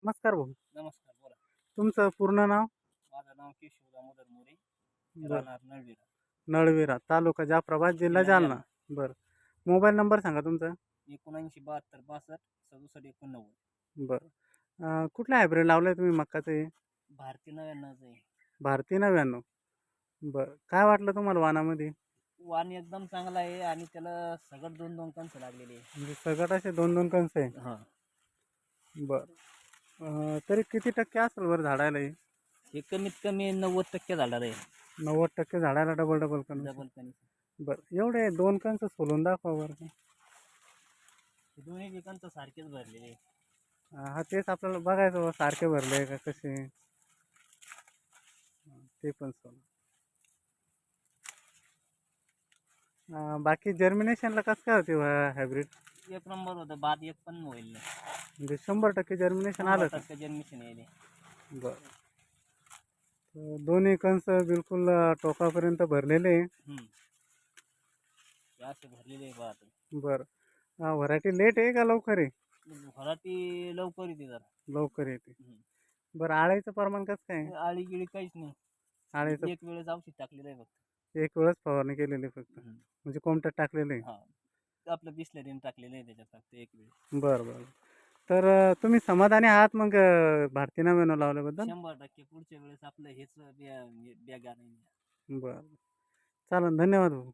नमस्कार भाऊ. नमस्कार, बोला. तुमचं पूर्ण नाव? माझं नाव केशव दामोदर मोरे, बरं. राहणार नळवीरा, नळविरा, तालुका जाफराबाद, जिल्हा जिल्हा जालना. जालना. बरं. मोबाईल नंबर सांगा तुमचा? 79 72 62 67 89. बरं. कुठलं हायब्रिड लावलंय तुम्ही मक्काचं हे? भारती 99 आहे. भारती 99. बरं. काय वाटलं तुम्हाला वाणामध्ये? वाण एकदम चांगला आहे आणि त्याला सगळं 2-2 कंस लागलेले आहे. म्हणजे सगट असे 2-2 कणस आहे? हां. बरं. तरी किती टक्के असेल बरं झाडाला हे? हे कमीत कमी 90% झालं आहे. 90% झाडाला डबल कणस. डबल कणीस. बरं. एवढे 2 कणस सोलून दाखवा बरं का. हे दोन्ही पिकांचं सारखेच भरलेले आहे. हा तेच आपल्याला बघायचं बा सारखे भरले का कसे. ते पण सोला. बाकी जर्मिनेशनला कसं काय होते हायब्रिड? एक नंबर होतं, बाद एक पण होईल नाही. म्हणजे 100% जर्मिनेशन आलं का? 100% जन्मिशन येईल. बरं. तर दोन्ही कंस बिलकुल टोकापर्यंत भरलेले आहे. हे असे भरलेले आहे बा आता. बरं. व्हरायटी लेट आहे का लवकर आहे? घराती लवकर येते जरा. लवकर येते. बरं. आळ्याचं प्रमाण कसं काय आहे? आळी गिळी काहीच नाही. आळ्याचं एक वेळेस औषध टाकलेलं आहे फक्त. एक वेळच फवारणी केलेली फक्त. म्हणजे कोंबट्यात टाकलेलं आहे. हां. आपलं बिसलरीने टाकलेलं आहे त्याच्यात फक्त एक वेळेस. बरं, बरं. तर तुम्ही समाधानी आहात मग भारती 99 लावल्याबद्दल? 100% पुढच्या वेळेस आपलं हेच बॅग आणायची. बरं. चालेल. धन्यवाद भाऊ.